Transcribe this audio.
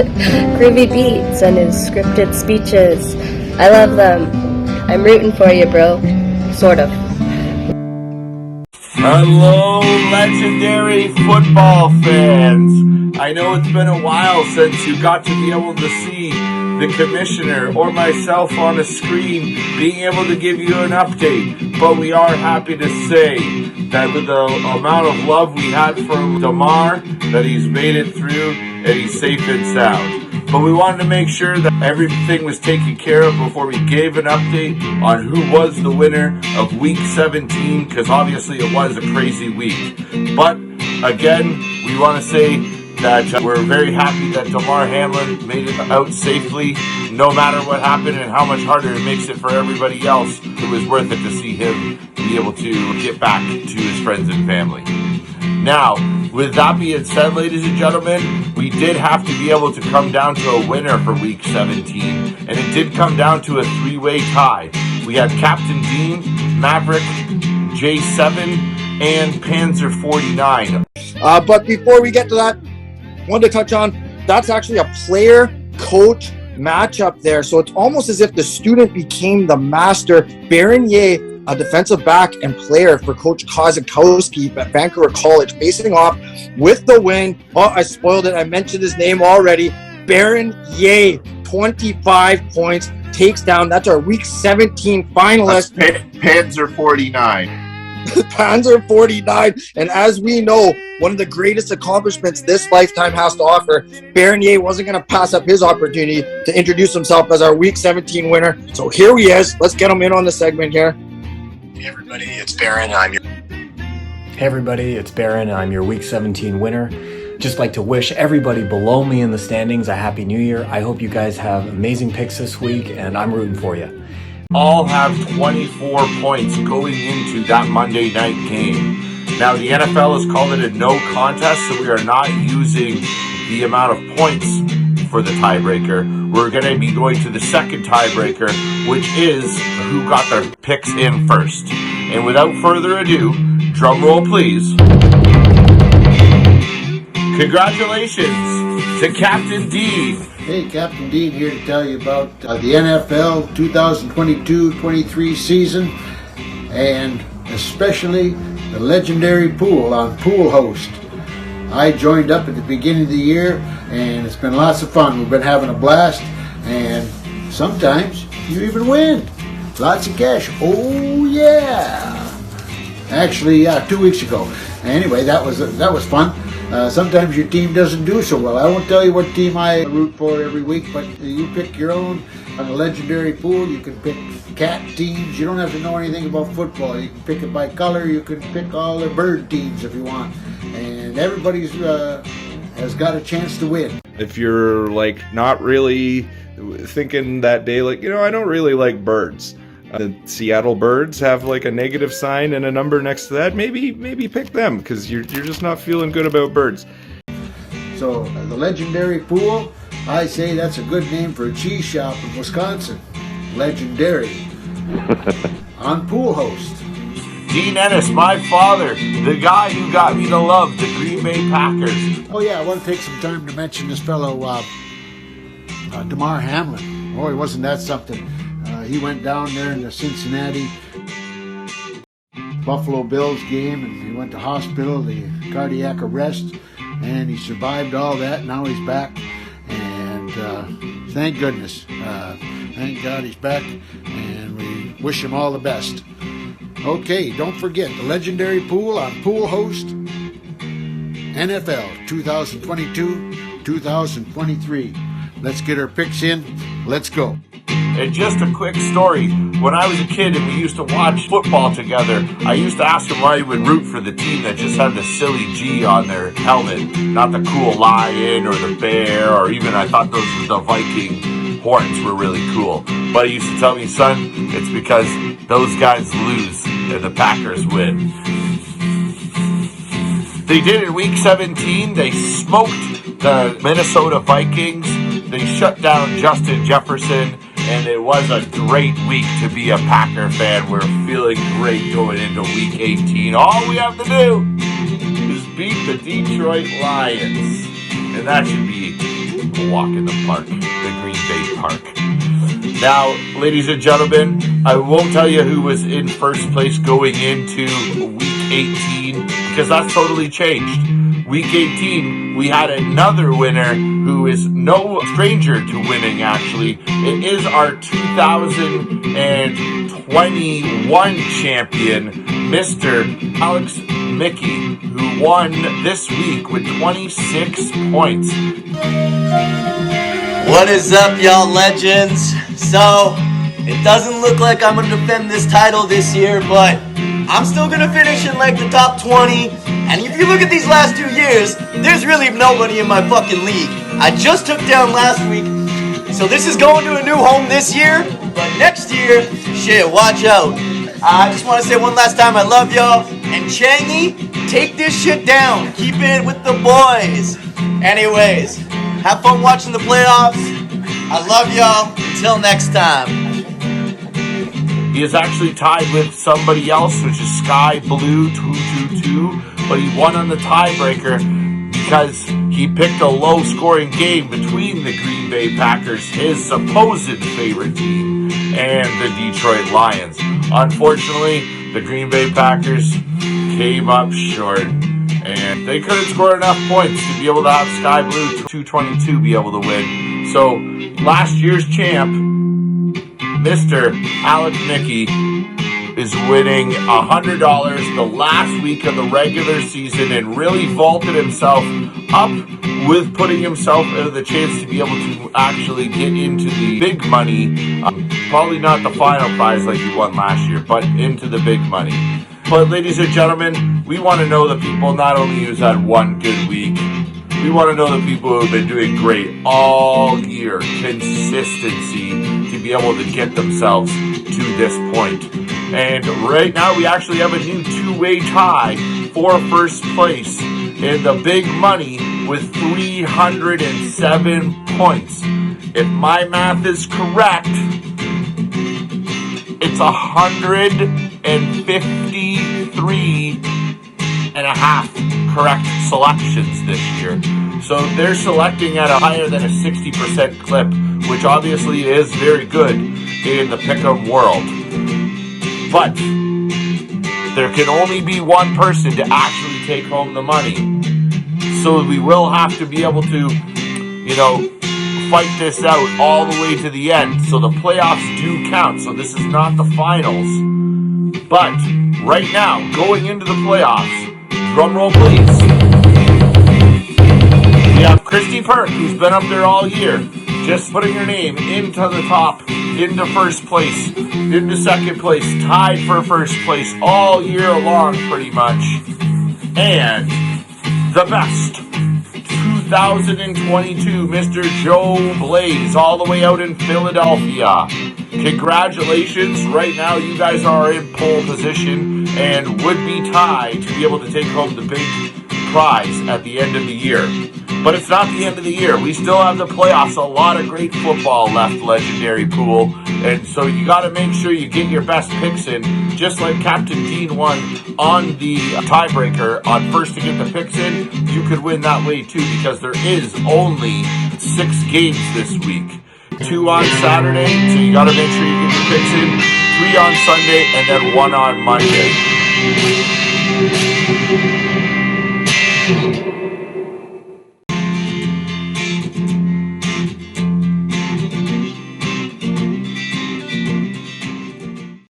groovy beats and his scripted speeches. I love them. I'm rooting for you, bro. Sort of. Hello, legendary football fans. I know it's been a while since you got to be able to see the commissioner or myself on a screen being able to give you an update, but we are happy to say that with the amount of love we had for Jamar, that he's made it through and he's safe and sound. But we wanted to make sure that everything was taken care of before we gave an update on who was the winner of Week 17, because obviously it was a crazy week. But again, we want to say that we're very happy that Jamar Hamlin made it out safely, no matter what happened and how much harder it makes it for everybody else. It was worth it to see him be able to get back to his friends and family. Now, with that being said, ladies and gentlemen, we did have to be able to come down to a winner for Week 17, and it did come down to a three-way tie. We had Captain Dean, Maverick, J7, and Panzer 49. But before we get to that, I wanted to touch on, that's actually a player-coach matchup there. So it's almost as if the student became the master. Bernier, a defensive back and player for Coach Kozakowski at Vancouver College, facing off with the win. Oh, I spoiled it. I mentioned his name already. Bernier, 25 points, takes down. That's our Week 17 finalist. Panzer 49. Panzer 49. And as we know, one of the greatest accomplishments this lifetime has to offer, Bernier wasn't going to pass up his opportunity to introduce himself as our Week 17 winner. So here he is. Let's get him in on the segment here. Hey everybody, it's Baron. Hey everybody, it's Baron. I'm your Week 17 winner. Just like to wish everybody below me in the standings a Happy New Year. I hope you guys have amazing picks this week, and I'm rooting for you. All have 24 points going into that Monday night game. Now, the NFL has called it a no contest, so we are not using the amount of points for the tiebreaker. We're going to be going to the second tiebreaker, which is who got their picks in first. And without further ado, drum roll please. Congratulations to Captain Dean. Hey, Captain Dean here to tell you about the NFL 2022-23 season, and especially the legendary pool on Pool Host. I joined up at the beginning of the year, and it's been lots of fun. We've been having a blast, and sometimes you even win. Lots of cash. Oh yeah! Actually, 2 weeks ago. Anyway, that was fun. Sometimes your team doesn't do so well. I won't tell you what team I root for every week, but you pick your own. On a legendary pool, you can pick cat teams. You don't have to know anything about football. You can pick it by color. You can pick all the bird teams if you want. And everybody's has got a chance to win. If you're like not really thinking that day, like, I don't really like birds. The Seattle Birds have like a negative sign and a number next to that. Maybe pick them because you're just not feeling good about birds. So the legendary pool, I say that's a good name for a cheese shop in Wisconsin. Legendary. On Pool Host. Dean Ennis, my father, the guy who got me to love the Green Bay Packers. Oh yeah, I want to take some time to mention this fellow, Jamar Hamlin. Oh, wasn't that something? He went down there in the Cincinnati Buffalo Bills game, and he went to hospital, the cardiac arrest, and he survived all that. Now he's back, and thank goodness. Thank God he's back, and we wish him all the best. Okay, don't forget the legendary pool on Pool Host, NFL 2022-2023. Let's get our picks in. Let's go. And just a quick story, when I was a kid and we used to watch football together, I used to ask him why he would root for the team that just had the silly G on their helmet, not the cool lion or the bear, or even I thought the Viking horns were really cool. But he used to tell me, son, it's because those guys lose and the Packers win. They did it Week 17. They smoked the Minnesota Vikings. They shut down Justin Jefferson. And it was a great week to be a Packer fan. We're feeling great going into Week 18. All we have to do is beat the Detroit Lions. And that should be beautiful walk in the park, the Green Bay Park. Now, ladies and gentlemen, I won't tell you who was in first place going into Week 18 because that's totally changed. Week 18, we had another winner who is no stranger to winning, actually. It is our 2021 champion, Mr. Alex Mickey, who won this week with 26 points. What is up, y'all legends? So, it doesn't look like I'm going to defend this title this year, but I'm still going to finish in like the top 20. And if you look at these last 2 years, there's really nobody in my fucking league. I just took down last week, so this is going to a new home this year. But next year, shit, watch out. I just want to say one last time, I love y'all. And Changi, take this shit down. Keep it with the boys. Anyways, have fun watching the playoffs. I love y'all. Until next time. He is actually tied with somebody else, which is Sky Blue 222, but he won on the tiebreaker because he picked a low-scoring game between the Green Bay Packers, his supposed favorite team, and the Detroit Lions. Unfortunately, the Green Bay Packers came up short, and they couldn't score enough points to be able to have Sky Blue 222 be able to win. So, last year's champ, Mr. Alex Mickey, is winning $100 the last week of the regular season and really vaulted himself up with putting himself in the chance to be able to actually get into the big money. Probably not the final prize like he won last year, but into the big money. But ladies and gentlemen, we want to know the people not only who's had one good week, we want to know the people who have been doing great all year, consistency to be able to get themselves to this point. And right now we actually have a new two-way tie for first place in the big money with 307 points. If my math is correct, it's 153 and a half correct selections this year. So they're selecting at a higher than a 60% clip, which obviously is very good in the pick'em world. But there can only be one person to actually take home the money. So we will have to be able to, fight this out all the way to the end. So the playoffs do count. So this is not the finals. But right now, going into the playoffs, drum roll please. We have Christy Perk, who's been up there all year, just putting her name into the top, into first place, into second place, tied for first place all year long pretty much. And the best 2022, Mr. Joe Blaze, all the way out in Philadelphia. Congratulations. Right now you guys are in pole position and would be tied to be able to take home the big prize at the end of the year. But it's not the end of the year. We still have the playoffs. A lot of great football left, Legendary Pool. And so you got to make sure you get your best picks in. Just like Captain Dean won on the tiebreaker on first to get the picks in, you could win that way too because there is only 6 games this week. 2 on Saturday, so you got to make sure you get your picks in. 3 on Sunday, and then 1 on Monday.